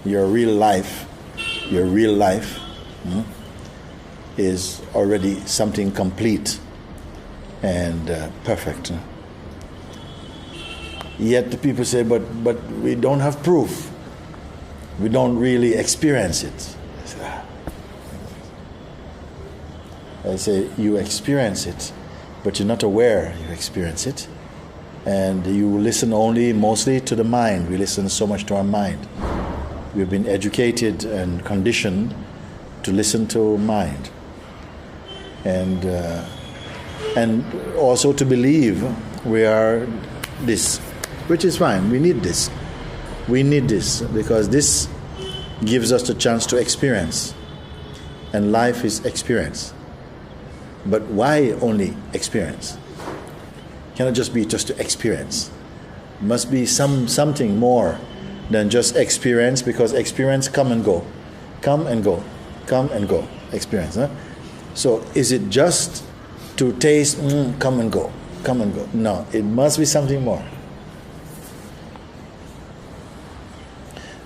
your real life, is already something complete and perfect. Yet the people say, but we don't have proof. We don't really experience it. I say, you experience it, but you're not aware you experience it. And you listen only mostly to the mind. We listen so much to our mind. We've been educated and conditioned to listen to mind. And also to believe we are this, which is fine. We need this. We need this because this gives us the chance to experience. And life is experience. But why only experience? Cannot just be just to experience. Must be something more than just experience, because experience come and go. Come and go. Come and go. Experience. Huh? So is it just to taste, come and go. Come and go. No, it must be something more.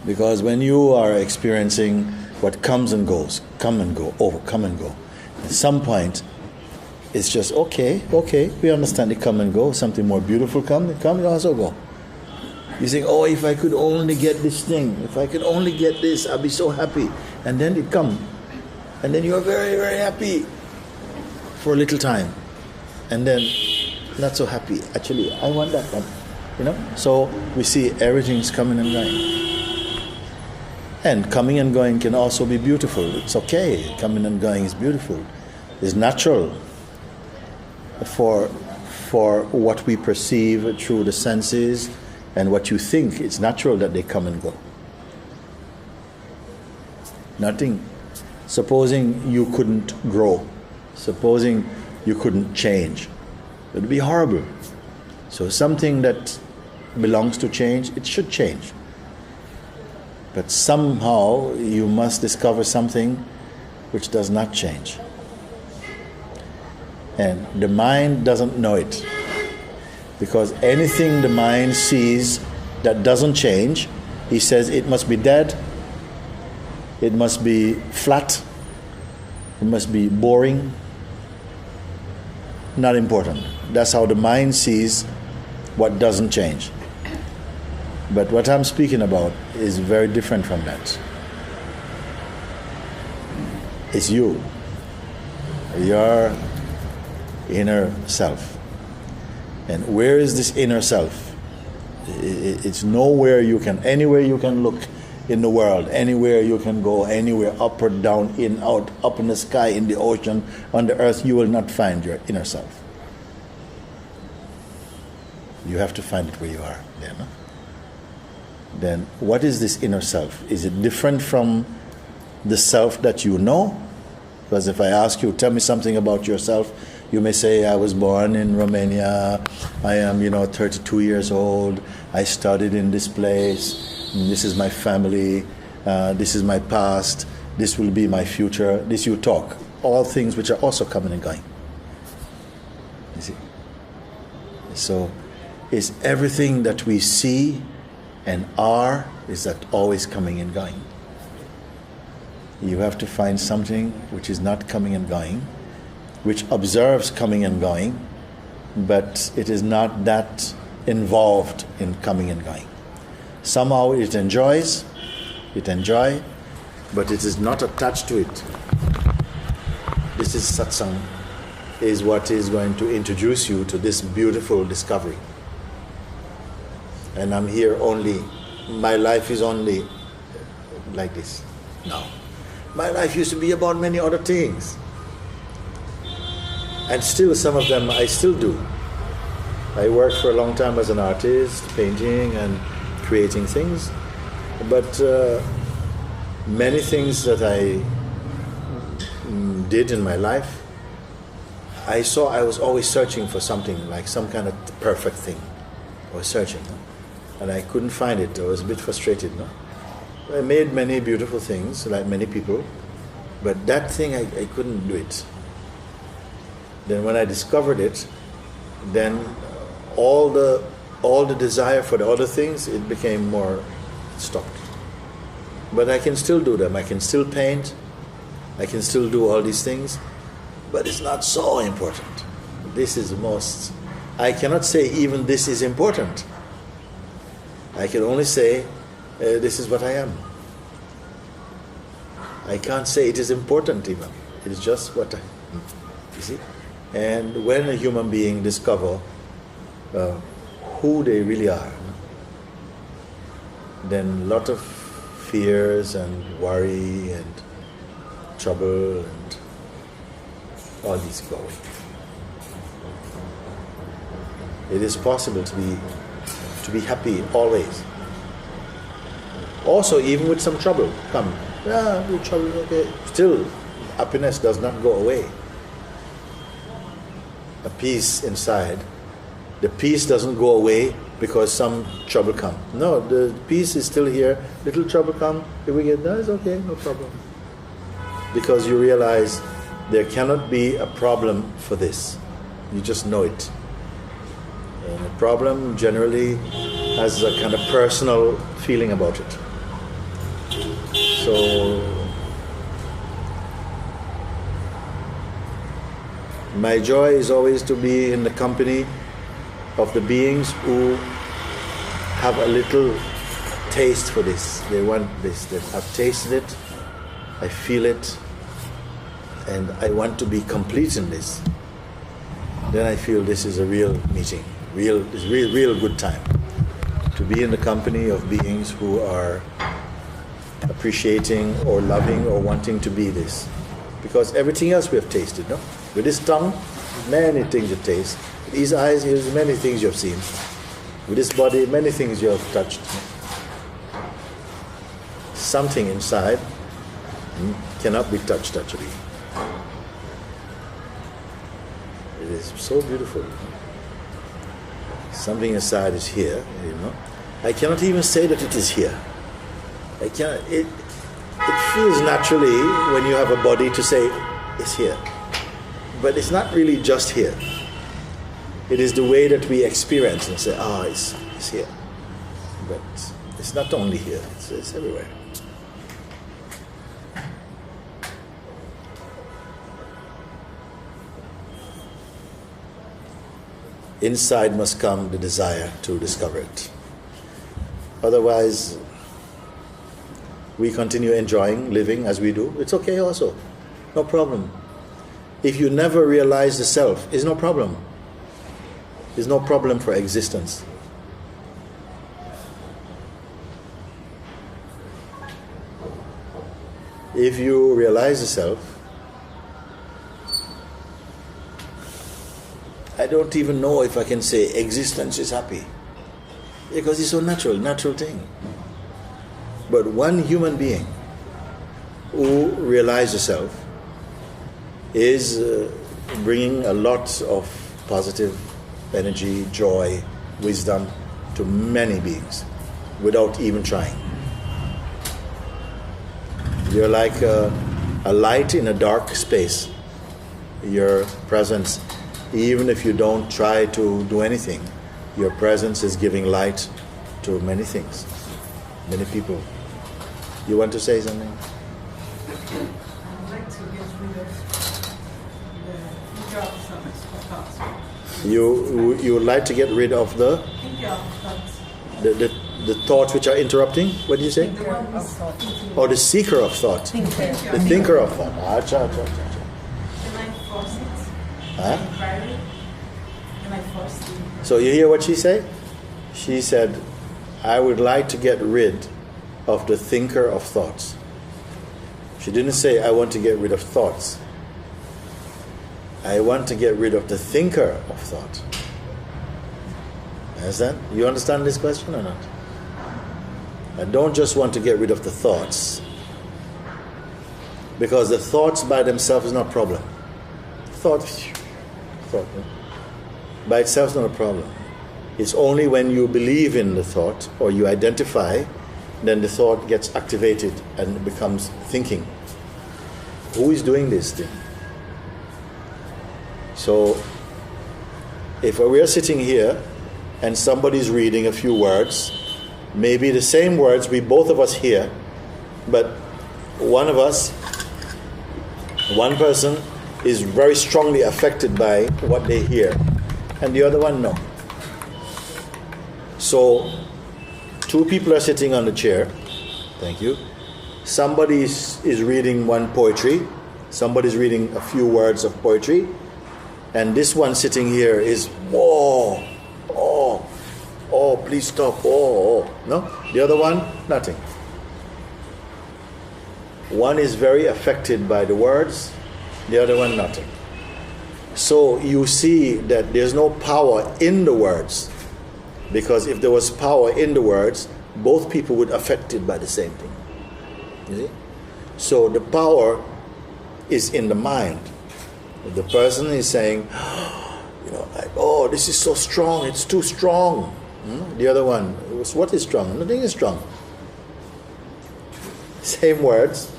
Because when you are experiencing what comes and goes, come and go, over, come and go, at some point, it's just, okay, we understand it come and go. Something more beautiful come, it also go. You think, oh, if I could only get this thing, if I could only get this, I'd be so happy. And then it come. And then you're very, very happy for a little time. And then not so happy. Actually, I want that one. So we see everything's coming and going. And coming and going can also be beautiful. It's okay. Coming and going is beautiful. It's natural. For what we perceive through the senses and what you think, it's natural that they come and go. Nothing. Supposing you couldn't grow, supposing you couldn't change, it would be horrible. So something that belongs to change, it should change. But somehow you must discover something which does not change. And the mind doesn't know it. Because anything the mind sees that doesn't change, he says it must be dead, it must be flat, it must be boring, not important. That's how the mind sees what doesn't change. But what I'm speaking about is very different from that. It's you. Your inner self. And where is this inner self? It's nowhere you can, anywhere you can look in the world, anywhere you can go, anywhere, up or down, in, out, up in the sky, in the ocean, on the earth, you will not find your inner self. You have to find it where you are. Then what is this inner self? Is it different from the self that you know? Because if I ask you, tell me something about yourself, you may say, I was born in Romania, I am, 32 years old, I studied in this place, this is my family, this is my past, this will be my future. This you talk. All things which are also coming and going. You see? So, is everything that we see and are, is that always coming and going? You have to find something which is not coming and going, which observes coming and going, but it is not that involved in coming and going. Somehow it enjoys, but it is not attached to it. This is satsang, is what is going to introduce you to this beautiful discovery. And I'm here only, my life is only like this. No. My life used to be about many other things. And still, some of them I still do. I worked for a long time as an artist, painting and creating things. But many things that I did in my life, I saw I was always searching for something, like some kind of perfect thing. I was searching. And I couldn't find it. I was a bit frustrated. I made many beautiful things, like many people. But that thing, I couldn't do it. Then when I discovered it, then all the desire for the other things, it became more stopped. But I can still do them. I can still paint. I can still do all these things. But it's not so important. This is the most... I cannot say even this is important. I can only say this is what I am. I can't say it is important even. It is just what I am. You see? And when a human being discovers who they really are, then a lot of fears and worry and trouble and all these go away. It is possible to be happy always. Also, even with some trouble, with trouble, okay. Still, happiness does not go away. A peace inside. The peace doesn't go away because some trouble come. No, the peace is still here. Little trouble come, here we get, it's okay, no problem. Because you realize there cannot be a problem for this. You just know it. And the problem generally has a kind of personal feeling about it. So, my joy is always to be in the company of the beings who have a little taste for this. They want this. I've tasted it, I feel it, and I want to be complete in this. Then I feel this is a real meeting, real good time. To be in the company of beings who are appreciating or loving or wanting to be this. Because everything else we have tasted, no? With this tongue, many things you taste. With these eyes, there's many things you have seen. With this body, many things you have touched. Something inside cannot be touched actually. It is so beautiful. Something inside is here, you know. I cannot even say that it is here. I cannot. It feels naturally when you have a body to say it's here, but it's not really just here. It is the way that we experience and say, it's here. But it's not only here, it's everywhere. Inside must come the desire to discover it. Otherwise, we continue enjoying, living as we do. It's okay also. No problem. If you never realize the self, it's no problem. There's no problem for existence. If you realize the self, I don't even know if I can say existence is happy. Because it's so natural thing. But one human being who realizes the self is bringing a lot of positive energy, joy, wisdom to many beings without even trying. You're like a light in a dark space. Your presence, even if you don't try to do anything, your presence is giving light to many things, many people. You want to say something? I'd like to get rid of the ego of thoughts. You would like to get rid of the thoughts which are interrupting? What did you say? Or the seeker of thought. The thinker of thought. Can I force it? Huh? Can I force it? So you hear what she said? She said, I would like to get rid of the thinker of thoughts. She didn't say, I want to get rid of thoughts. I want to get rid of the thinker of thought. Understand? You understand this question or not? I don't just want to get rid of the thoughts, because the thoughts by themselves is not a problem. Thought by itself is not a problem. It's only when you believe in the thought or you identify, then the thought gets activated and it becomes thinking. Who is doing this thing? So, if we are sitting here and somebody's reading a few words, maybe the same words we both of us hear, But one of us, one person is very strongly affected by what they hear, and the other one no. So, two people are sitting on the chair. Thank you. Somebody is reading one poetry. Somebody's reading a few words of poetry. And this one sitting here is, oh, please stop, oh. No? The other one, nothing. One is very affected by the words, the other one, nothing. So you see that there's no power in the words. Because if there was power in the words, both people would be affected by the same thing. You see? So the power is in the mind. The person is saying, like, oh, this is so strong, it's too strong. The other one, what is strong? Nothing is strong. Same words.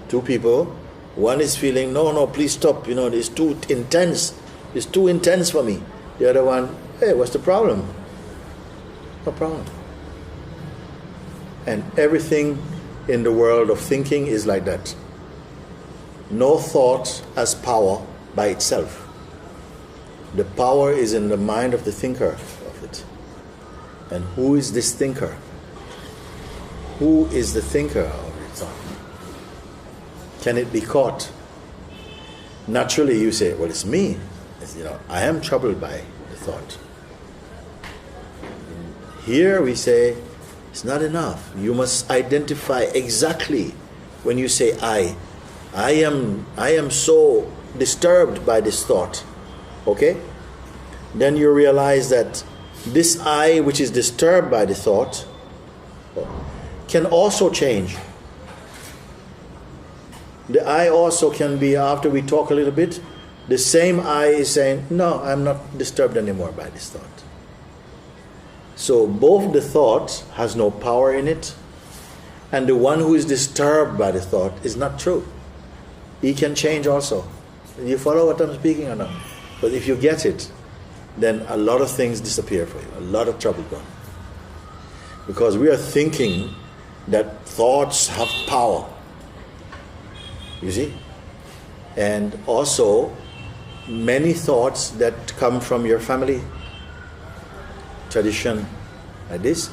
Two people. One is feeling, no, please stop. It's too intense. It's too intense for me. The other one, hey, what's the problem? No problem. And everything in the world of thinking is like that. No thought has power by itself. The power is in the mind of the thinker of it. And who is this thinker? Who is the thinker of it? Can it be caught? Naturally you say, well, it's me. I am troubled by the thought. Here we say, it's not enough. You must identify exactly when you say I am so disturbed by this thought. Okay? Then you realize that this I which is disturbed by the thought can also change. The I also can be, after we talk a little bit, the same I is saying, no, I'm not disturbed anymore by this thought. So both the thought has no power in it, and the one who is disturbed by the thought is not true. He can change also. You follow what I'm speaking or not? But if you get it, then a lot of things disappear for you. A lot of trouble gone. Because we are thinking that thoughts have power. You see? And also, many thoughts that come from your family tradition like this,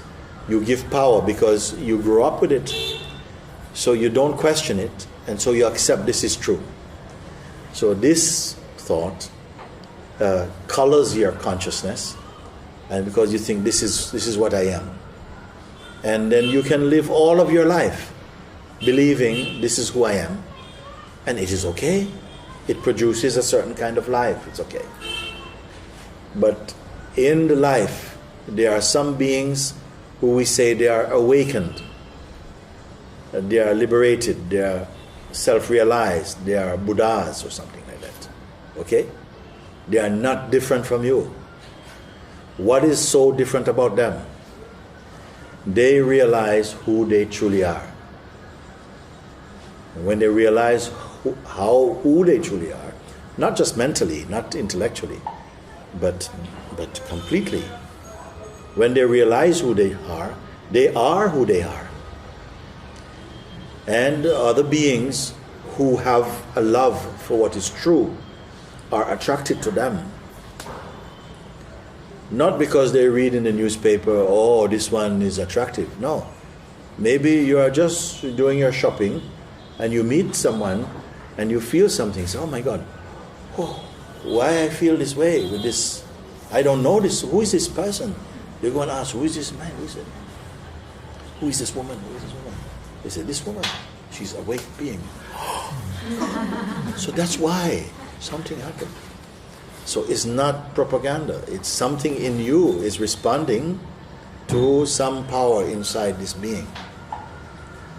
you give power because you grew up with it. So you don't question it, and so you accept this is true. So this thought colors your consciousness, and because you think this is what I am. And then you can live all of your life believing this is who I am, and it is okay. It produces a certain kind of life. It's okay. But in the life, there are some beings who we say they are awakened, they are liberated, they are self-realized, they are Buddhas or something like that. Okay? They are not different from you. What is so different about them? They realize who they truly are. And when they realize who they truly are, not just mentally, not intellectually, but completely. When they realize who they are who they are. And other beings who have a love for what is true are attracted to them. Not because they read in the newspaper, oh, this one is attractive. No. Maybe you are just doing your shopping and you meet someone and you feel something. Say, oh my God, why I feel this way with this? I don't know this. Who is this person? You're going to ask, who is this man? Who is it? Who is this woman? Who is this woman? They say, this woman, she's a awake being. So that's why something happened. So it's not propaganda. It's something in you is responding to some power inside this being.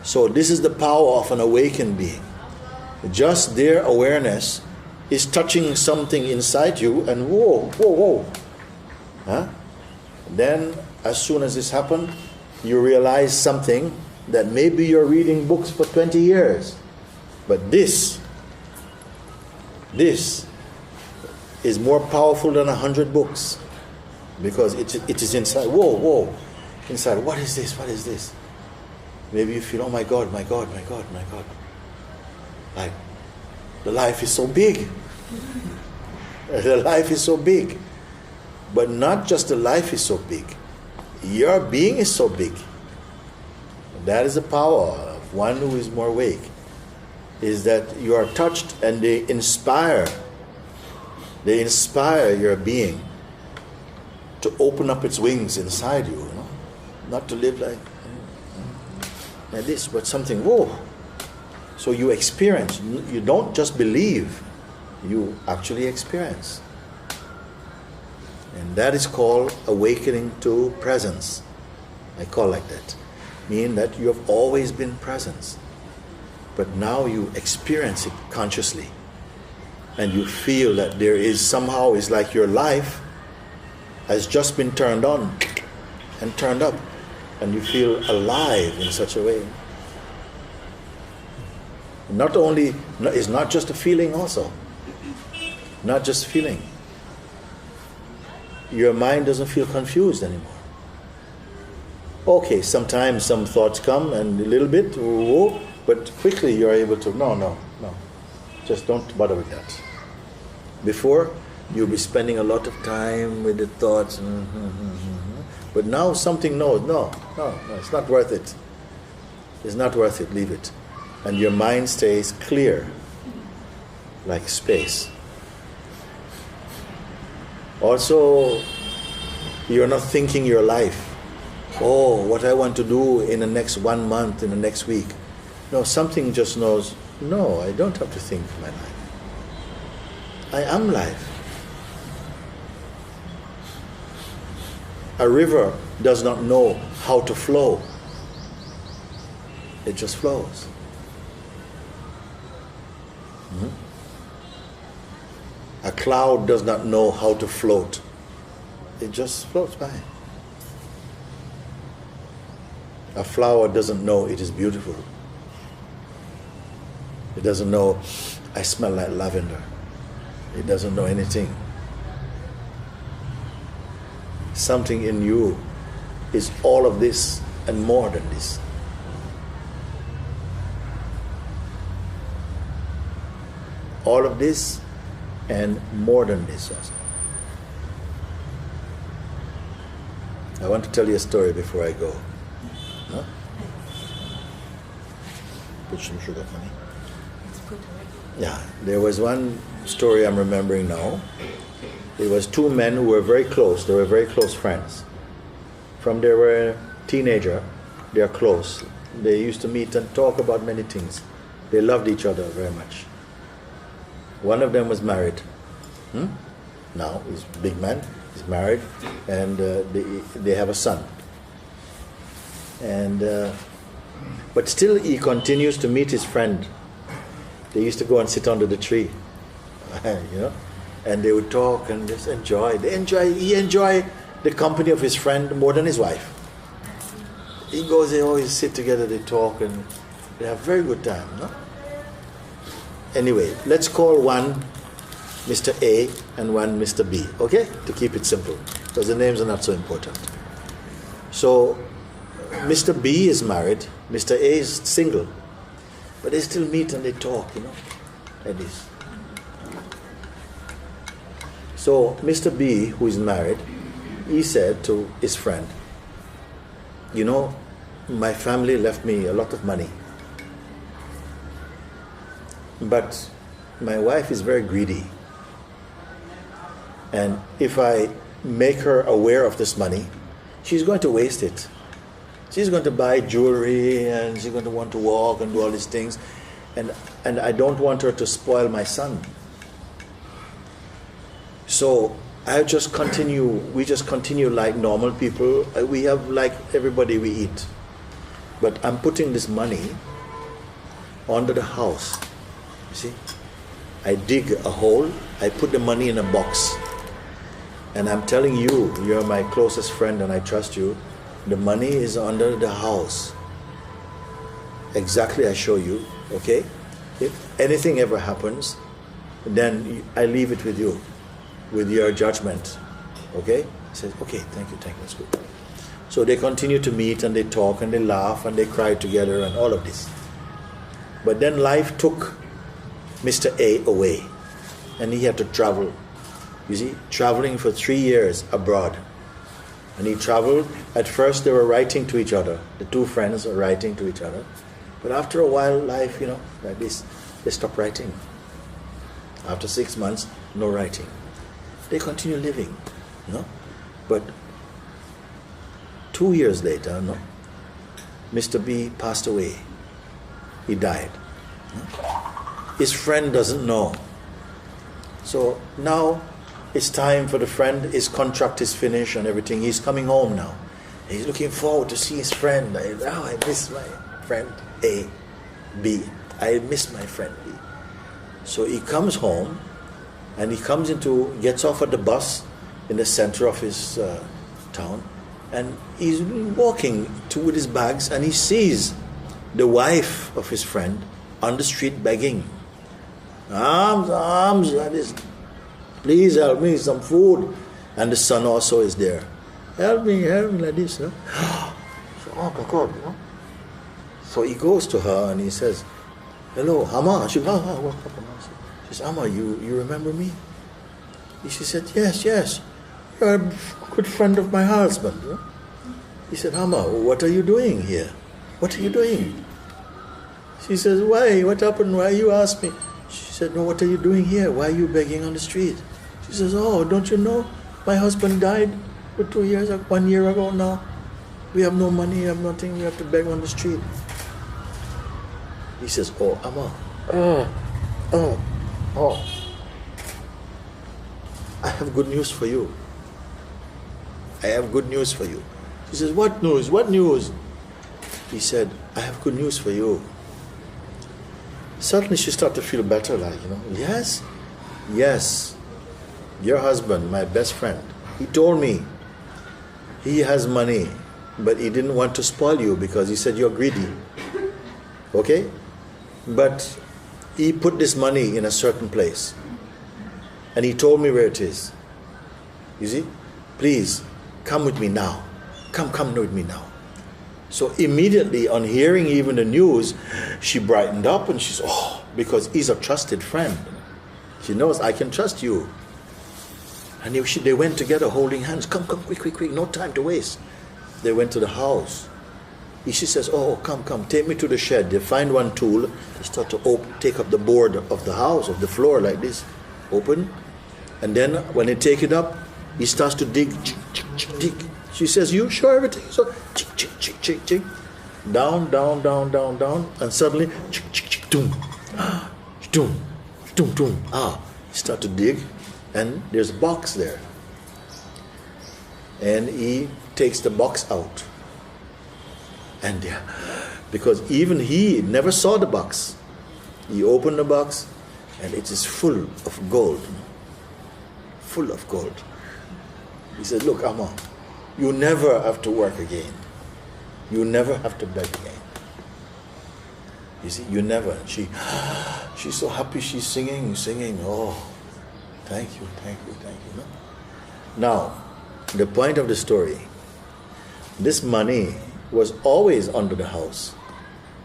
So this is the power of an awakened being. Just their awareness is touching something inside you, and whoa. Huh? Then, as soon as this happened, you realize something that maybe you're reading books for 20 years. But this is more powerful than 100 books. Because it is inside. Whoa. Inside, what is this? What is this? Maybe you feel, oh my God, my God, my God, my God. Like, the life is so big. The life is so big. But not just the life is so big. Your being is so big. That is the power of one who is more awake. Is that you are touched and they inspire your being to open up its wings inside you, you know? Not to live like this, but something, whoa. So you experience, you don't just believe, you actually experience. And that is called awakening to presence. I call like that. Meaning that you have always been present. But now you experience it consciously. And you feel that there is somehow, it's like your life has just been turned on and turned up. And you feel alive in such a way. Not only, it's not just a feeling also. Not just feeling. Your mind doesn't feel confused anymore. Okay, sometimes some thoughts come and a little bit, but quickly you're able to, no. Just don't bother with that. Before, you'll be spending a lot of time with the thoughts. But now something knows, no, it's not worth it. It's not worth it, leave it. And your mind stays clear, like space. Also, you're not thinking your life. Oh, what I want to do in the next 1 month, in the next week. No, something just knows, no, I don't have to think my life. I am life. A river does not know how to flow. It just flows. A cloud does not know how to float. It just floats by. A flower doesn't know it is beautiful. It doesn't know, I smell like lavender. It doesn't know anything. Something in you is all of this and more than this. All of this and more than this also. I want to tell you a story before I go. Huh? Put some sugar for me. Yeah, there was one story I'm remembering now. It was two men who were very close. They were very close friends. From they were a teenager, they are close. They used to meet and talk about many things. They loved each other very much. One of them was married. Now he's a big man. He's married, and they have a son. And but still, he continues to meet his friend. They used to go and sit under the tree, you know, and they would talk and just enjoy. He enjoyed the company of his friend more than his wife. He goes, they always sit together, they talk, and they have a very good time. No? Anyway, let's call one Mr. A and one Mr. B, okay? To keep it simple, because the names are not so important. So, Mr. B is married, Mr. A is single, but they still meet and they talk, you know, like this. So, Mr. B, who is married, he said to his friend, you know, my family left me a lot of money, but my wife is very greedy. And if I make her aware of this money, she's going to waste it. She's going to buy jewelry and she's going to want to walk and do all these things. And I don't want her to spoil my son. So we just continue like normal people. We have like everybody we eat. But I'm putting this money under the house. You see? I dig a hole, I put the money in a box. And I'm telling you, you're my closest friend and I trust you. The money is under the house. Exactly, I show you, okay? If anything ever happens, then I leave it with you, with your judgment, okay? He says, okay, thank you, that's good. So they continue to meet and they talk and they laugh and they cry together and all of this. But then life took Mr. A away and he had to travel. You see, traveling for 3 years abroad. And he traveled. At first they were writing to each other. The two friends were writing to each other. But after a while, life, like this, they stopped writing. After 6 months, no writing. They continue living, But 2 years later, Mr. B passed away. He died. His friend doesn't know. So now it's time for the friend. His contract is finished and everything. He's coming home now. He's looking forward to see his friend. I miss my friend A, B. I miss my friend B. So he comes home and he gets off at the bus in the center of his town, and he's walking with his bags and he sees the wife of his friend on the street begging. Arms, please help me, some food. And the son also is there. Help me like this. So, oh my God. So he goes to her and he says, hello, Amma. She says, Amma, you remember me? She said, yes. You're a good friend of my husband. He said, Amma, what are you doing here? What are you doing? She says, why? What happened? Why you asked me? She said, no, what are you doing here? Why are you begging on the street? She says, oh, don't you know? My husband died 1 year ago now. We have no money, we have nothing, we have to beg on the street. He says, oh, Amma, I have good news for you. I have good news for you. She says, what news? What news? He said, I have good news for you. Suddenly she started to feel better, yes, your husband, my best friend, he told me he has money, but he didn't want to spoil you because he said you're greedy. Okay? But he put this money in a certain place. And he told me where it is. You see? Please, come with me now. Come with me now. So immediately on hearing even the news, she brightened up and she said, because he's a trusted friend. She knows I can trust you. And they went together holding hands. Come, quick, no time to waste. They went to the house. She says, come, take me to the shed. They find one tool. They start to take up the board of the house, of the floor like this. Open. And then when they take it up, he starts to dig. She says, you sure everything? So, chick. Down. And suddenly, doom. He start to dig. And there's a box there. And he takes the box out. And because even he never saw the box. He opened the box and it is full of gold. Full of gold. He said, look, Amma, you never have to work again. You never have to beg again. You see, you never. She's so happy, she's singing. Oh, thank you. No? Now, the point of the story, this money was always under the house.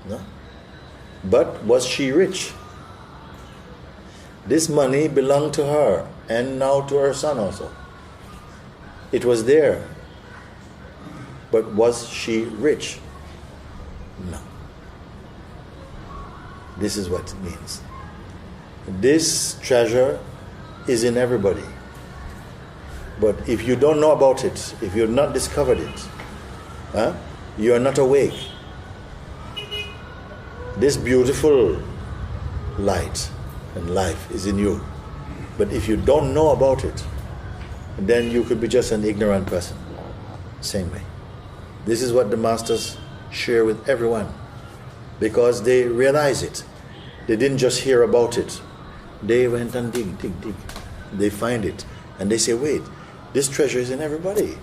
No? But was she rich? This money belonged to her and now to her son also. It was there. But was she rich? No. This is what it means. This treasure is in everybody. But if you don't know about it, if you've not discovered it, you are not awake. This beautiful light and life is in you. But if you don't know about it, then you could be just an ignorant person. Same way. This is what the masters share with everyone. Because they realize it. They didn't just hear about it. They went and dig. They find it. And they say, wait, this treasure is in everybody.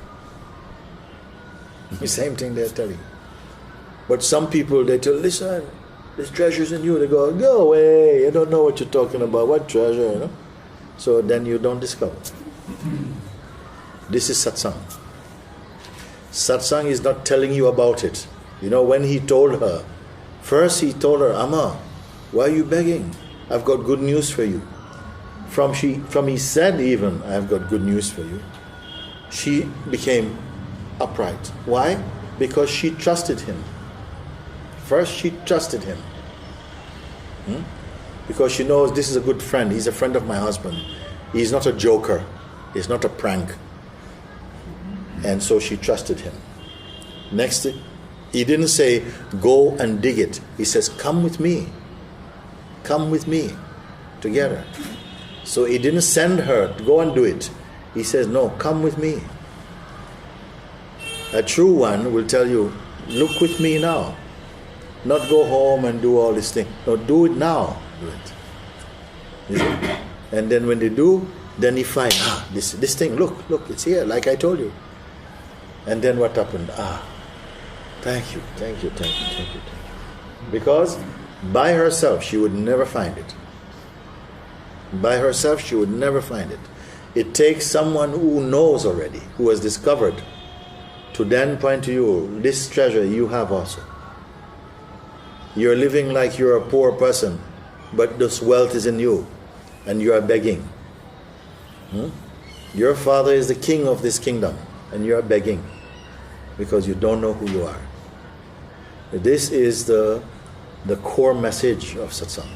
The same thing they're telling. But some people, they tell, listen, this treasure is in you. They go away. You don't know what you're talking about. What treasure? So then you don't discover. This is satsang. Satsang is not telling you about it. You know, when he told her, first he told her, Amma, why are you begging? I've got good news for you. From he said even, I've got good news for you, she became upright. Why? Because she trusted him. First she trusted him. Because she knows this is a good friend. He's a friend of my husband. He's not a joker. He's not a prank. And so she trusted him. Next, he didn't say, go and dig it. He says, come with me. Come with me together. So he didn't send her to go and do it. He says, no, come with me. A true one will tell you, look with me now. Not go home and do all this thing. No, do it now. Do it. You see? And then when they do, then he finds, this thing, look, it's here, like I told you. And then what happened? Thank you. Because by herself, she would never find it. By herself, she would never find it. It takes someone who knows already, who has discovered, to then point to you, this treasure you have also. You're living like you're a poor person, but this wealth is in you, and you are begging. Your father is the king of this kingdom, and you are begging, because you don't know who you are. This is the core message of satsang.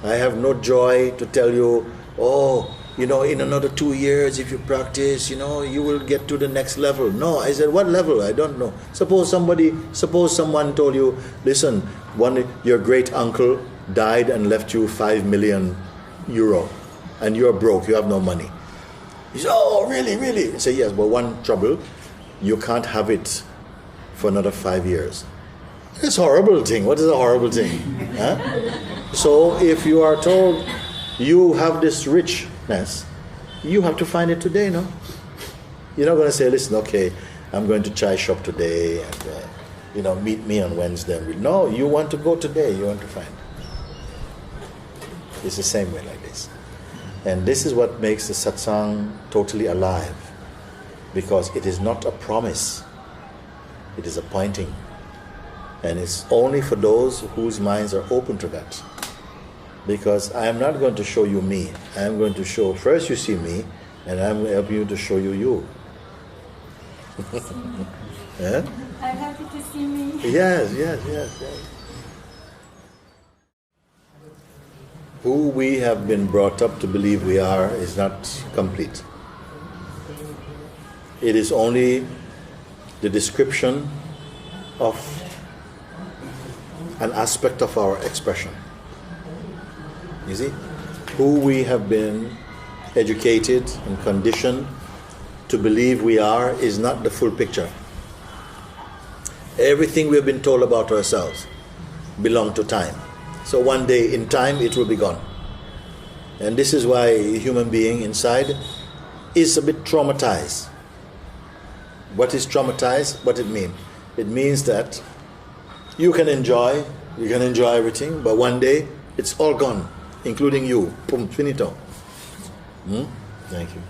I have no joy to tell you, in another 2 years, if you practice, you will get to the next level. No, I said, what level? I don't know. Suppose someone told you, listen, your great uncle died and left you 5 million euro, and you're broke, you have no money. You say, oh, really? I say, yes, but one trouble, you can't have it for another 5 years. It's a horrible thing. What is a horrible thing? So if you are told you have this richness, you have to find it today, no? You're not going to say, listen, okay, I'm going to chai shop today and, meet me on Wednesday. No, you want to go today. You want to find it. It's the same way like this. And this is what makes the satsang totally alive. Because it is not a promise. It is a pointing. And it's only for those whose minds are open to that. Because I am not going to show you me. I am going to show, first you see me, and I'm going to help you to show you. Yeah? I'm happy to see me. Yes. Who we have been brought up to believe we are is not complete. It is only the description of an aspect of our expression. You see? Who we have been educated and conditioned to believe we are is not the full picture. Everything we have been told about ourselves belongs to time. So one day in time it will be gone. And this is why a human being inside is a bit traumatized. What is traumatized? What it means? It means that you can enjoy everything, but one day it's all gone, including you. Pum, finito. Thank you.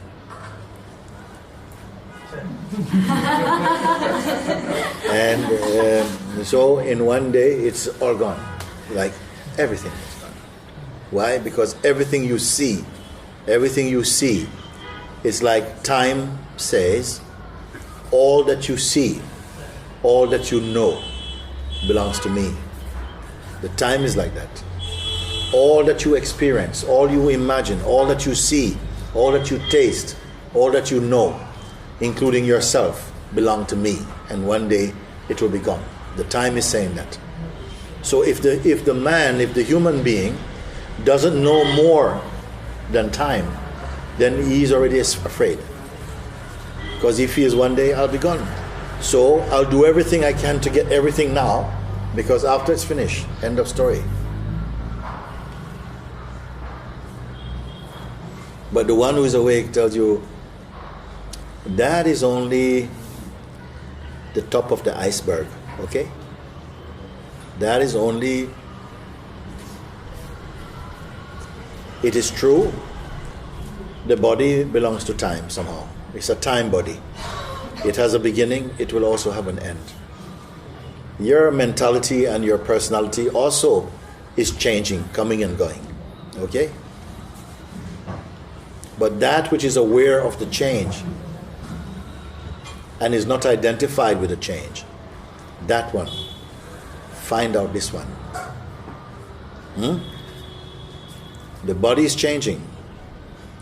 And so in one day it's all gone, like everything is gone. Why? Because everything you see, it's like time says, all that you see, all that you know belongs to me. The time is like that. All that you experience, all you imagine, all that you see, all that you taste, all that you know, including yourself, belong to me. And one day it will be gone. The time is saying that. So if the human being doesn't know more than time, then he is already afraid. Because he feels one day I'll be gone. So I'll do everything I can to get everything now, because after it's finished, end of story. But the one who is awake tells you, that is only the top of the iceberg, okay? That is only, it is true, the body belongs to time somehow. It's a time body. It has a beginning, it will also have an end. Your mentality and your personality also is changing, coming and going. Okay? But that which is aware of the change and is not identified with the change, that one, find out this one. The body is changing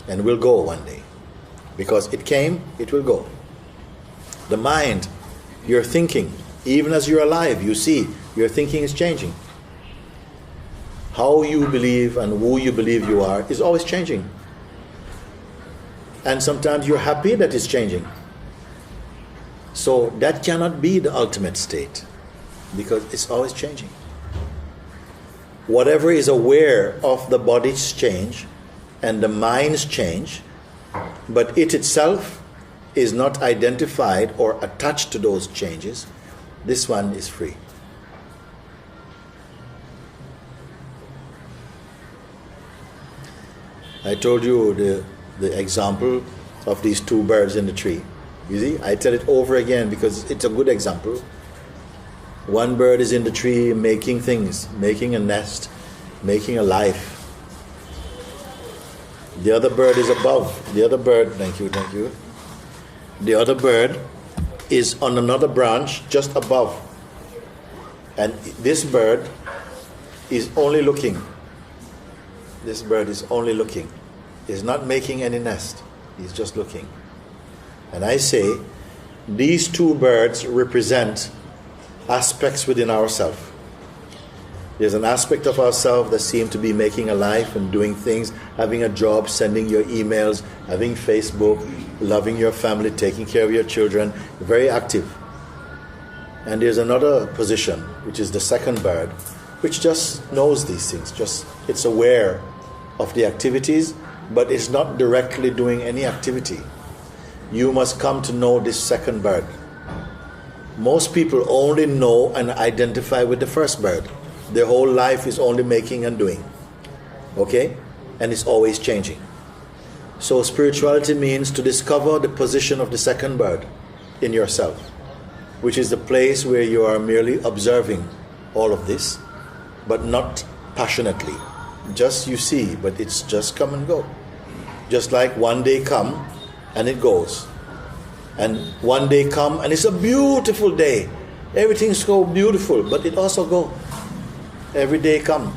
and will go one day. Because it came, it will go. The mind, your thinking, even as you're alive, you see, your thinking is changing. How you believe and who you believe you are is always changing. And sometimes you're happy that it's changing. So that cannot be the ultimate state, because it's always changing. Whatever is aware of the body's change and the mind's change, but it itself is not identified or attached to those changes, this one is free. I told you the example of these two birds in the tree. You see, I tell it over again because it's a good example. One bird is in the tree making things, making a nest, making a life. The other bird is above. The other bird, thank you. The other bird is on another branch just above. And this bird is only looking. This bird is only looking. He's not making any nest. He's just looking. And I say, these two birds represent aspects within ourselves. There's an aspect of ourselves that seems to be making a life and doing things, having a job, sending your emails, having Facebook, loving your family, taking care of your children, very active. And there's another position, which is the second bird, which just knows these things, it's aware of the activities, but it's not directly doing any activity. You must come to know this second bird. Most people only know and identify with the first bird. Their whole life is only making and doing. Okay? And it's always changing. So spirituality means to discover the position of the second bird in yourself, which is the place where you are merely observing all of this, but not passionately. Just you see, but it's just come and go. Just like one day come and it goes. And one day come and it's a beautiful day. Everything's so beautiful, but it also go. Every day come.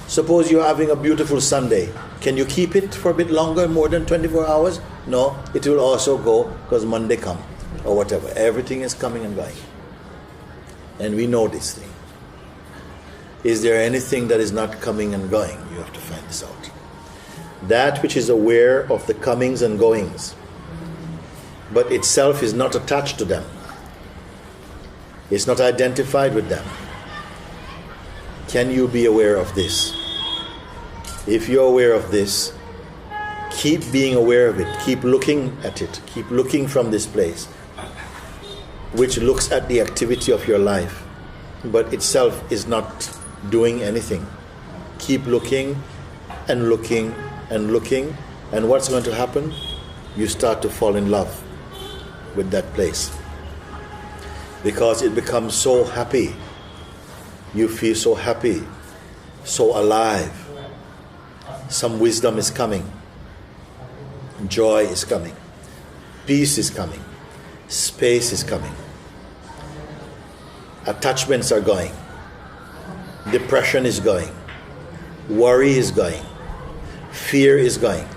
Suppose you're having a beautiful Sunday. Can you keep it for a bit longer, more than 24 hours? No, it will also go because Monday come or whatever. Everything is coming and going. And we know this thing. Is there anything that is not coming and going? You have to find this out. That which is aware of the comings and goings, but itself is not attached to them. It's not identified with them. Can you be aware of this? If you're aware of this, keep being aware of it. Keep looking at it. Keep looking from this place, which looks at the activity of your life, but itself is not doing anything. Keep looking and looking and looking, and what's going to happen? You start to fall in love with that place, because it becomes so happy. You feel so happy, so alive. Some wisdom is coming. Joy is coming. Peace is coming. Space is coming. Attachments are going. Depression is going. Worry is going. Fear is going.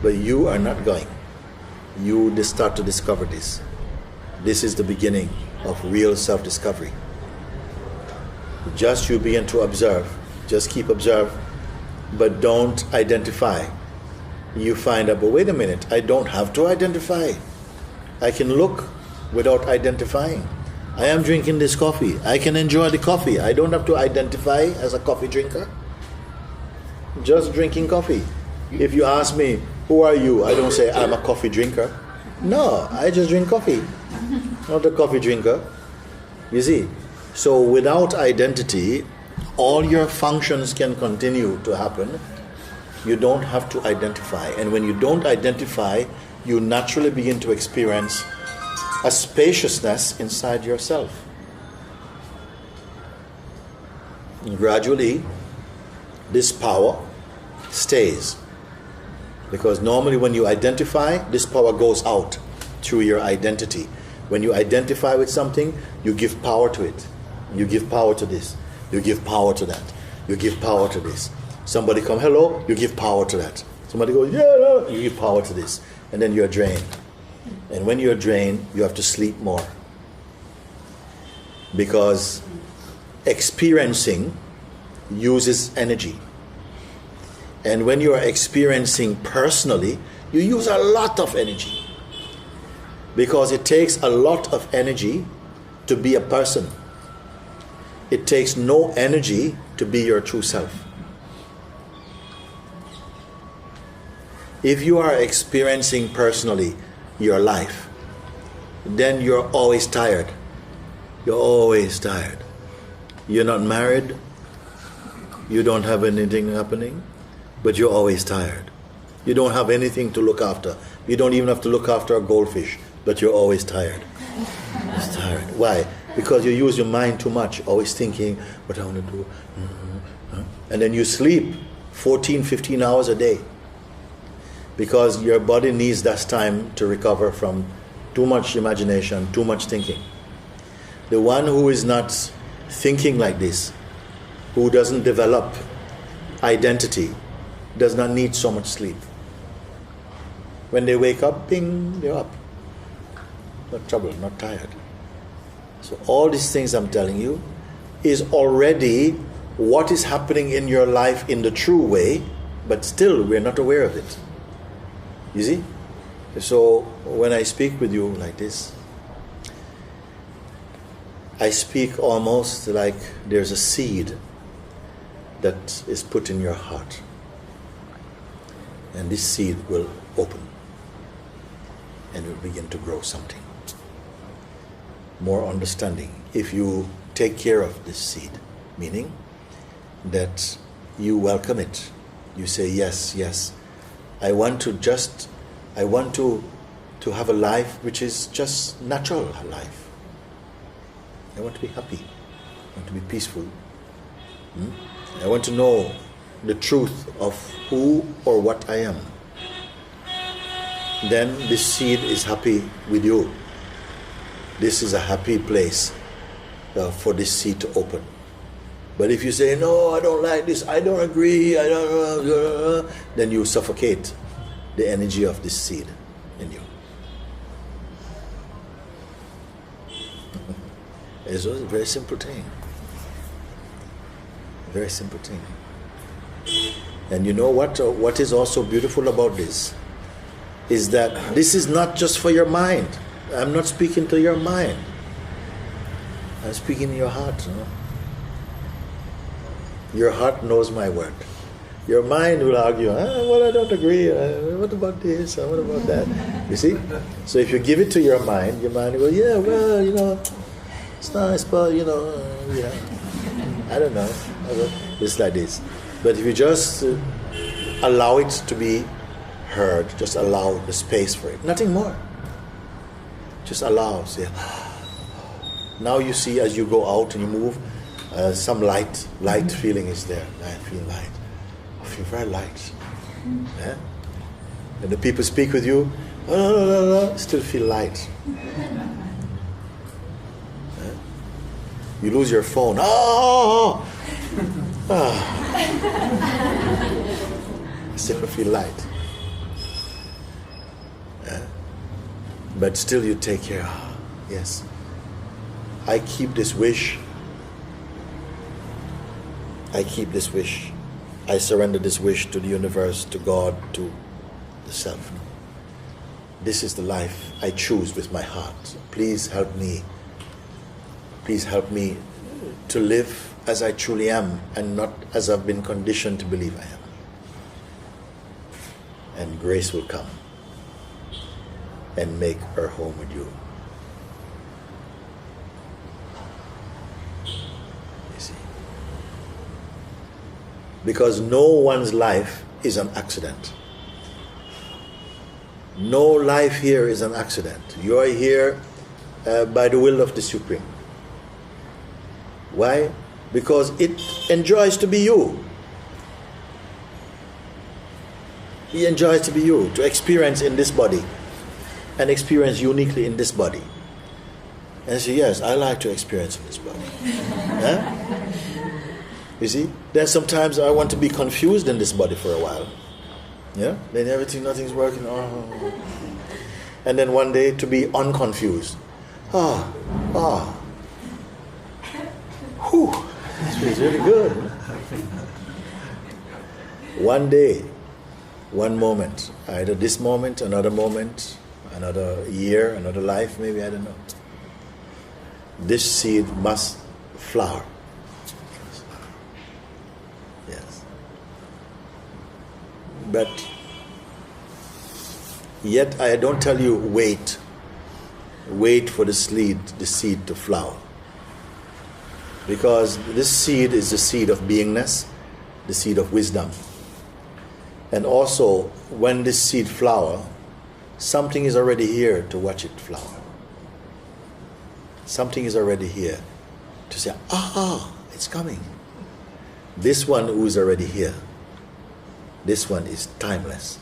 But you are not going. You start to discover this. This is the beginning of real self-discovery. Just you begin to observe. Just keep observe. But don't identify. You find out, but wait a minute, I don't have to identify. I can look without identifying. I am drinking this coffee. I can enjoy the coffee. I don't have to identify as a coffee drinker. Just drinking coffee. If you ask me, who are you? I don't say I'm a coffee drinker. No, I just drink coffee. Not a coffee drinker. You see? So without identity, all your functions can continue to happen. You don't have to identify. And when you don't identify, you naturally begin to experience a spaciousness inside yourself. And gradually, this power stays. Because normally when you identify, this power goes out through your identity. When you identify with something, you give power to it. You give power to this. You give power to that. You give power to this. Somebody come, hello, you give power to that. Somebody goes, yeah, no, you give power to this. And then you're drained. And when you're drained, you have to sleep more. Because experiencing uses energy. And when you are experiencing personally, you use a lot of energy. Because it takes a lot of energy to be a person. It takes no energy to be your true self. If you are experiencing personally your life, then you're always tired. You're always tired. You're not married. You don't have anything happening, but you're always tired. You don't have anything to look after. You don't even have to look after a goldfish, but you're always tired. It's tired. Why? Because you use your mind too much, always thinking, what I want to do. And then you sleep 14, 15 hours a day. Because your body needs that time to recover from too much imagination, too much thinking. The one who is not thinking like this, who doesn't develop identity, does not need so much sleep. When they wake up, bing, they're up. Not trouble, not tired. So all these things I'm telling you is already what is happening in your life in the true way, but still we're not aware of it. You see? So when I speak with you like this, I speak almost like there's a seed that is put in your heart. And this seed will open and will begin to grow something. More understanding. If you take care of this seed, meaning that you welcome it. You say, yes, yes. I want to have a life which is just natural life. I want to be happy. I want to be peaceful. I want to know the truth of who or what I am. Then this seed is happy with you. This is a happy place for this seed to open. But if you say, no, I don't like this, I don't agree, then you suffocate the energy of this seed in you. It's a very simple thing. Very simple thing. And you know what is also beautiful about this is that this is not just for your mind. I'm not speaking to your mind. I'm speaking in your heart. You know? Your heart knows my word. Your mind will argue, well, I don't agree. What about this? What about that? You see? So if you give it to your mind will go, yeah, well, it's nice, but, I don't know. It's like this. But if you just allow it to be heard, just allow the space for it. Nothing more. Just allow. Say, now you see as you go out and you move, some light feeling is there. I feel light. I feel very light. Yeah? And the people speak with you, still feel light. Yeah? You lose your phone. Still feel light. Yeah? But still you take care. Yes. I keep this wish. I keep this wish. I surrender this wish to the universe, to God, to the self. This is the life I choose with my heart. Please help me. Please help me to live as I truly am and not as I've been conditioned to believe I am. And grace will come and make her home with you. You see? Because no one's life is an accident. No life here is an accident. You are here by the will of the Supreme. Why? Because it enjoys to be you. He enjoys to be you, to experience in this body, and experience uniquely in this body. And I say, yes, I like to experience in this body. Huh? You see? Then sometimes I want to be confused in this body for a while. Yeah? Then nothing's working. Oh. And then one day to be unconfused. Whew. This feels really good. One day, one moment, either this moment, another year, another life, maybe, I don't know. This seed must flower. Yes. But yet I don't tell you wait for the seed to flower. Because this seed is the seed of beingness, the seed of wisdom. And also, when this seed flower, something is already here to watch it flower. Something is already here to say, it's coming. This one who is already here, this one is timeless.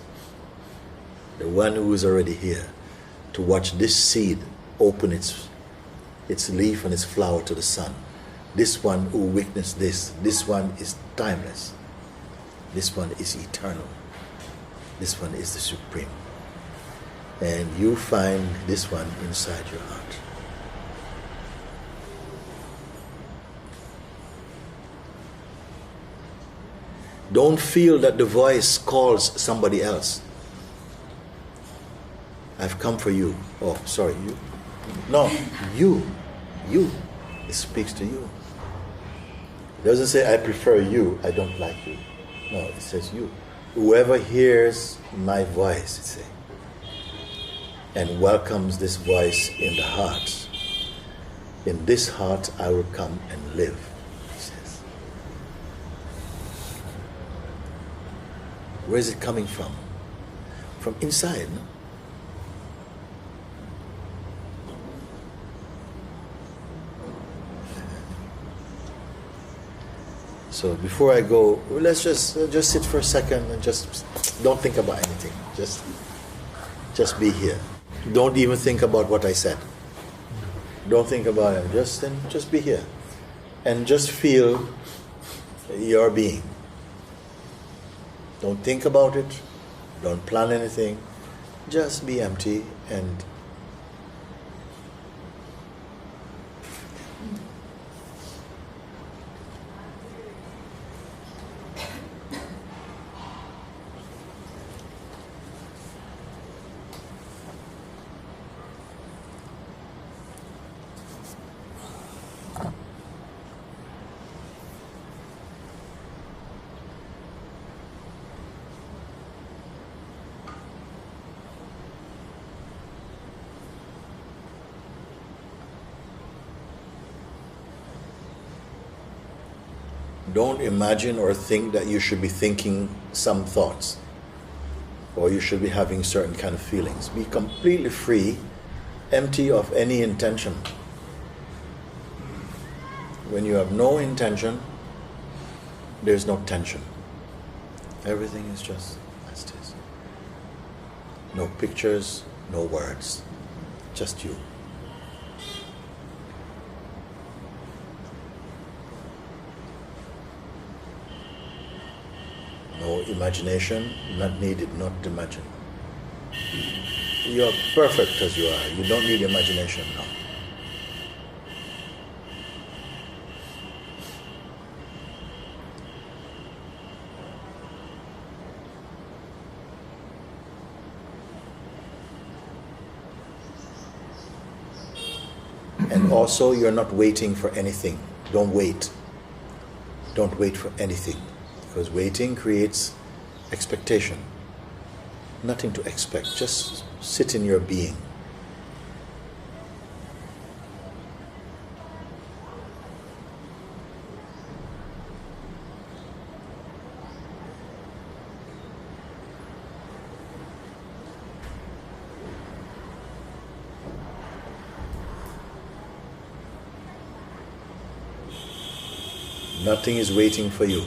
The one who is already here to watch this seed open its leaf and its flower to the sun. This one who witnessed this one is timeless. This one is eternal. This one is the Supreme. And you find this one inside your heart. Don't feel that the voice calls somebody else. I've come for you. Oh, sorry, you. No, you. It speaks to you. It doesn't say, I prefer you, I don't like you. No, it says you. Whoever hears my voice, it says, and welcomes this voice in the heart, in this heart I will come and live, it says. Where is it coming from? From inside, no? So before I go, let's just sit for a second and just don't think about anything. Just be here. Don't even think about what I said. Don't think about it. Just be here, and just feel your being. Don't think about it. Don't plan anything. Just be empty and. Don't imagine or think that you should be thinking some thoughts or you should be having certain kind of feelings. Be completely free, empty of any intention. When you have no intention, there's no tension. Everything is just as it is. No pictures, no words, just you. No imagination, not needed, not imagine. You are perfect as you are. You don't need imagination now. And also, you're not waiting for anything. Don't wait. Don't wait for anything. Because waiting creates expectation. Nothing to expect. Just sit in your being. Nothing is waiting for you.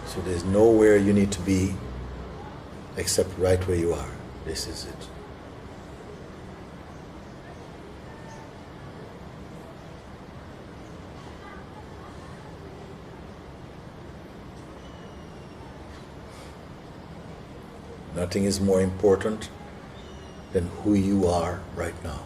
So there's nowhere you need to be except right where you are. This is it. Nothing is more important than who you are right now.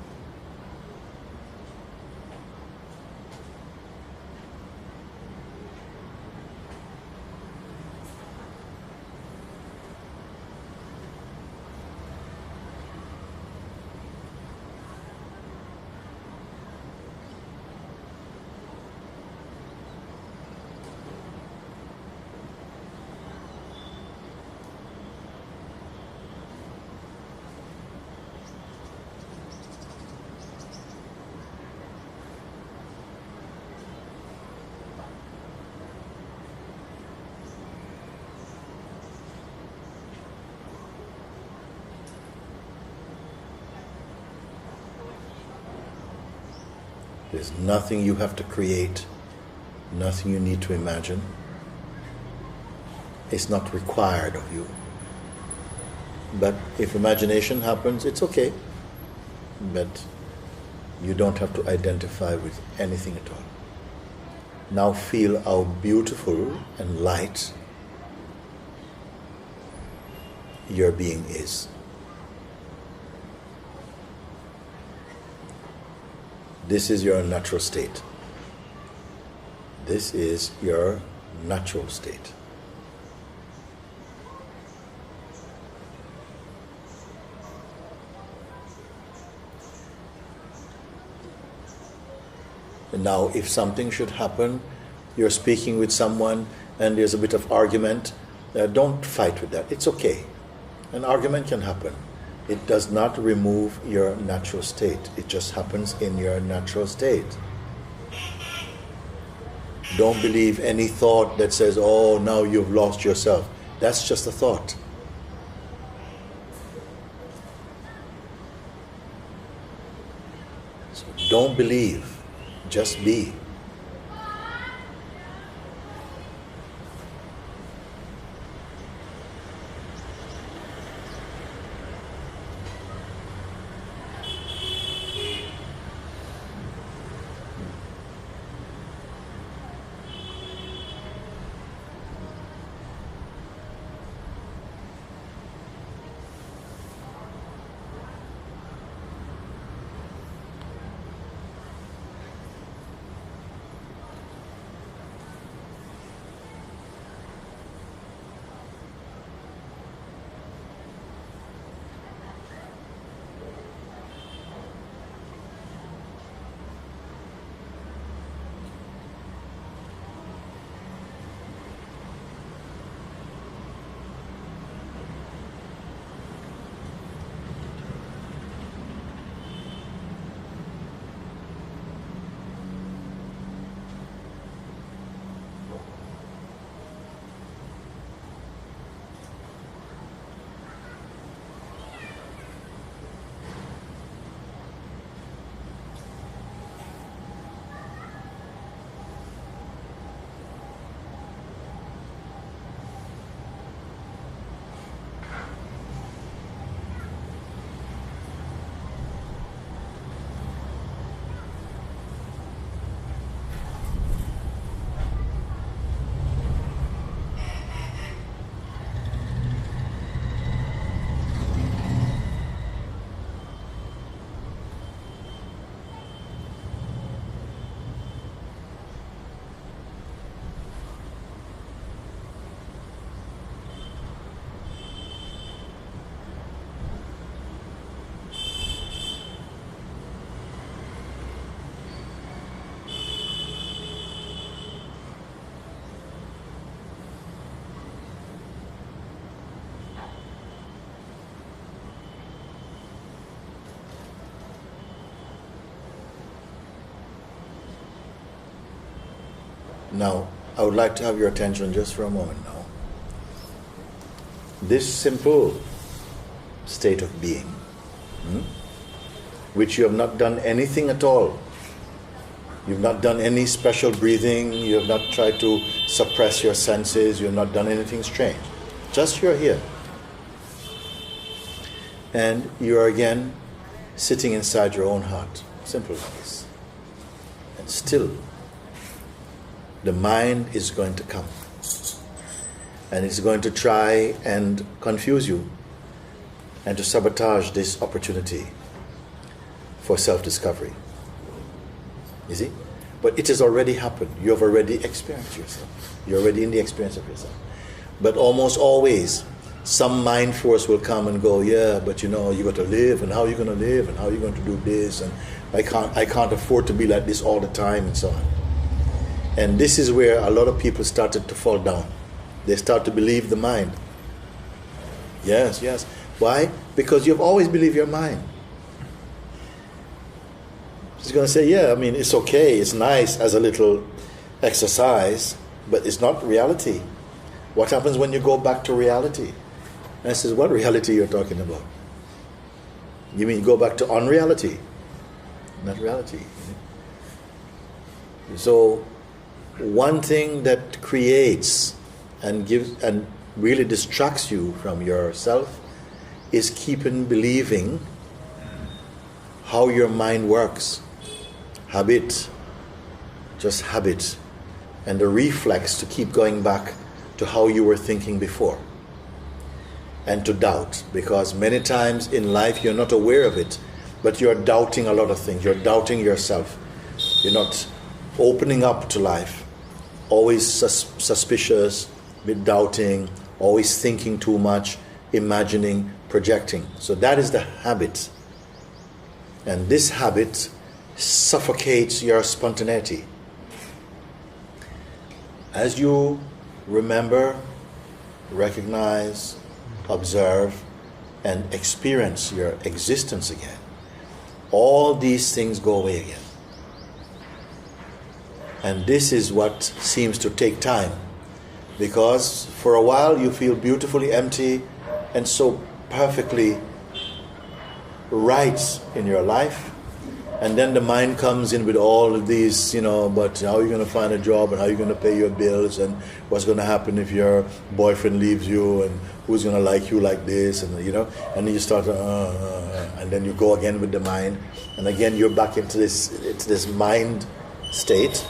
There's nothing you have to create, nothing you need to imagine. It's not required of you. But if imagination happens, it's okay. But you don't have to identify with anything at all. Now feel how beautiful and light your being is. This is your natural state. This is your natural state. And now, if something should happen, you're speaking with someone and there's a bit of argument, don't fight with that. It's okay. An argument can happen. It does not remove your natural state. It just happens in your natural state. Don't believe any thought that says, oh, now you've lost yourself. That's just a thought. So don't believe, just be. Now, I would like to have your attention just for a moment now. This simple state of being, which you have not done anything at all You've not done any special breathing. You have not tried to suppress your senses. You have not done anything strange. Just you're here. And you are again sitting inside your own heart. Simple as this. And still, the mind is going to come. And it's going to try and confuse you and to sabotage this opportunity for self-discovery. You see? But it has already happened. You have already experienced yourself. You're already in the experience of yourself. But almost always, some mind force will come and go, yeah, but you know, you got to live, and how are you going to live, and how are you going to do this, and I can't afford to be like this all the time, and so on. And this is where a lot of people started to fall down. They start to believe the mind. Yes, yes. Why? Because you've always believed your mind. She's going to say, yeah, I mean, it's okay, it's nice as a little exercise, but it's not reality. What happens when you go back to reality? And I says, what reality you're talking about? You mean go back to unreality? Not reality. So, one thing that creates and gives and really distracts you from yourself is keeping believing how your mind works. Habit, just habit, and the reflex to keep going back to how you were thinking before. And to doubt, because many times in life you're not aware of it, but you're doubting a lot of things. You're doubting yourself. You're not opening up to life. Always suspicious, bit doubting, always thinking too much, imagining, projecting. So that is the habit. And this habit suffocates your spontaneity. As you remember, recognize, observe, and experience your existence again, all these things go away again. And this is what seems to take time, because for a while you feel beautifully empty and so perfectly right in your life, and then the mind comes in with all of these, but how are you going to find a job, and how are you going to pay your bills, and what's going to happen if your boyfriend leaves you, and who's going to like you like this, and and then you start and then you go again with the mind, and again you're back into this mind state,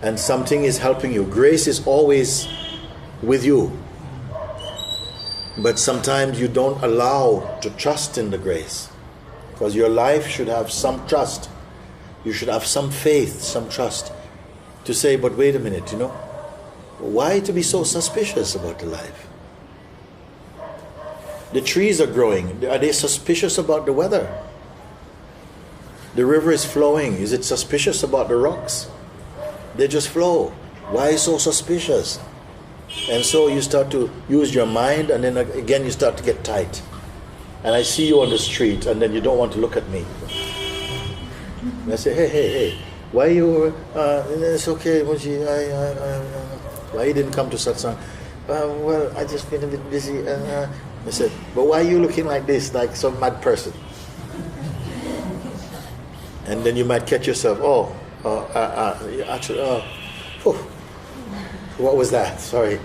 and something is helping you. Grace is always with you, but sometimes you don't allow to trust in the grace. Because your life should have some trust. You should have some faith, some trust. To say, but wait a minute, why to be so suspicious about the life? The trees are growing. Are they suspicious about the weather? The river is flowing. Is it suspicious about the rocks? They just flow. Why so suspicious? And so you start to use your mind, and then again you start to get tight. And I see you on the street, and then you don't want to look at me. And I say, hey, why you? It's okay, Mooji. Why you didn't come to satsang? Well, I just been a bit busy. I said, but why are you looking like this, like some mad person? And then you might catch yourself. Actually, what was that? Sorry,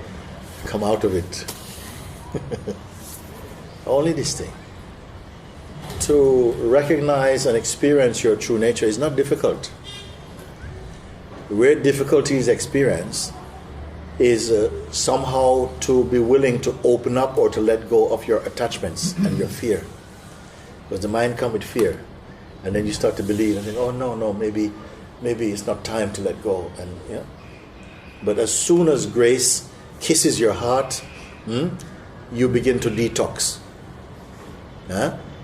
come out of it. Only this thing. To recognize and experience your true nature is not difficult. Where difficulty is experienced is somehow to be willing to open up or to let go of your attachments and your fear. Because the mind comes with fear, and then you start to believe and think, oh no, maybe it's not time to let go. And but as soon as grace kisses your heart, you begin to detox.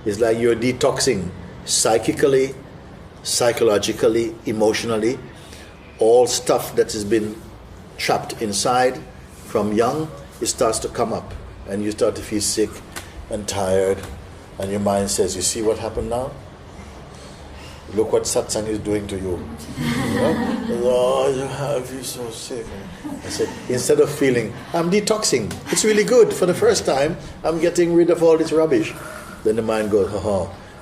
It's like you're detoxing psychically, psychologically, emotionally, all stuff that has been trapped inside from young. It starts to come up, and you start to feel sick and tired, and your mind says, you see what happened now? Look what satsang is doing to you. Oh, I feel so sick. I said, instead of feeling, I'm detoxing, it's really good, for the first time, I'm getting rid of all this rubbish. Then the mind goes,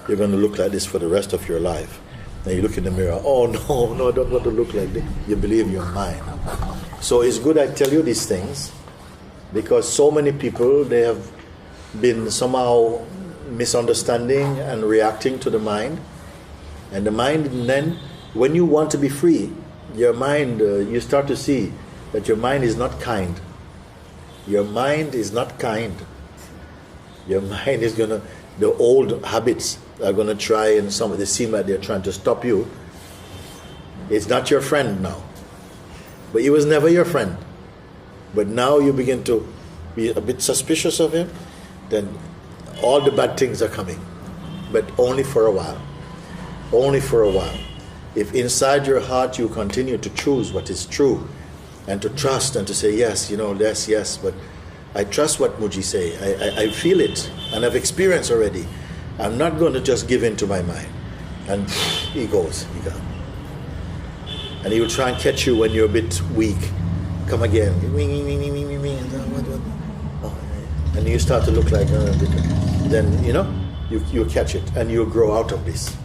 you're going to look like this for the rest of your life. And you look in the mirror, oh no, I don't want to look like this. You believe you're mine. So it's good I tell you these things, because so many people, they have been somehow misunderstanding and reacting to the mind. And the mind, then, when you want to be free, your mind, you start to see that your mind is not kind. Your mind is not kind. Your mind is going to, the old habits are going to try, and some of the seem like they're trying to stop you. It's not your friend now. But he was never your friend. But now you begin to be a bit suspicious of him, then all the bad things are coming. But only for a while. Only for a while. If inside your heart you continue to choose what is true, and to trust and to say, yes, yes, but I trust what Mooji say. I feel it, and I've experienced already. I'm not going to just give in to my mind. And he goes, he gone. And he will try and catch you when you're a bit weak. Come again. And you start to look like, then, you catch it, and you'll grow out of this.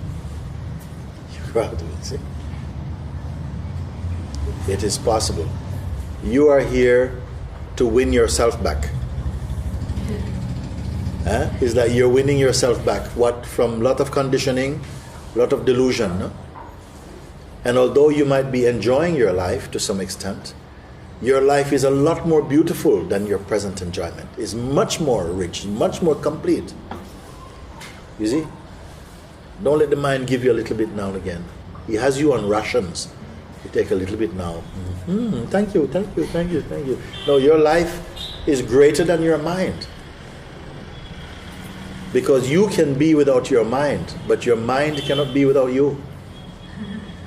You grow out of it, see? It is possible. You are here to win yourself back. Is that you're winning yourself back. What? From a lot of conditioning, a lot of delusion. No? And although you might be enjoying your life to some extent, your life is a lot more beautiful than your present enjoyment. It's much more rich, much more complete. You see? Don't let the mind give you a little bit now and again. He has you on rations. You take a little bit now. Thank you. No, your life is greater than your mind. Because you can be without your mind, but your mind cannot be without you.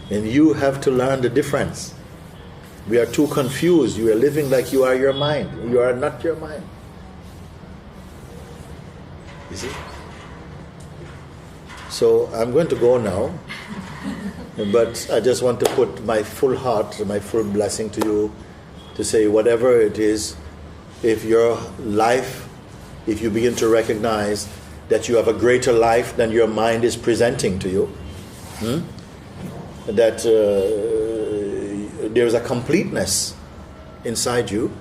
And you have to learn the difference. We are too confused. You are living like you are your mind. You are not your mind. You see? So I'm going to go now. But I just want to put my full heart, my full blessing to you, to say whatever it is, if your life, if you begin to recognize that you have a greater life than your mind is presenting to you, that there's a completeness inside you,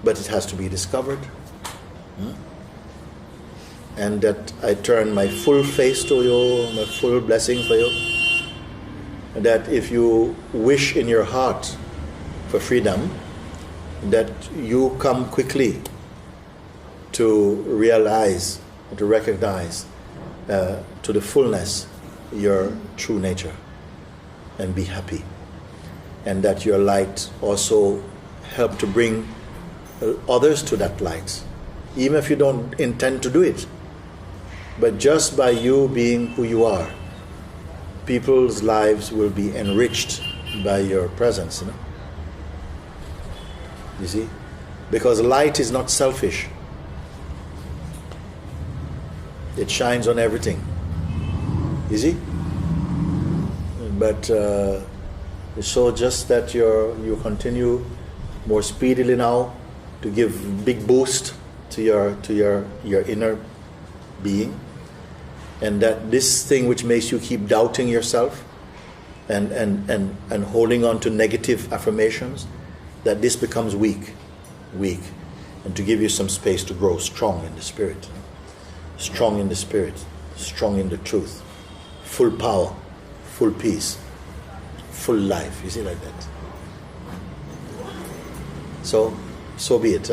but it has to be discovered. And that I turn my full face to you, my full blessing for you. That if you wish in your heart for freedom, that you come quickly to realize, to recognize to the fullness your true nature and be happy. And that your light also help to bring others to that light, even if you don't intend to do it. But just by you being who you are, people's lives will be enriched by your presence. You see? Because light is not selfish. It shines on everything. You see? But so just that you continue more speedily now to give big boost to your inner being. And that this thing which makes you keep doubting yourself and holding on to negative affirmations, that this becomes weak, and to give you some space to grow strong in the spirit, strong in the truth, full power, full peace, full life. You see, like that. So be it.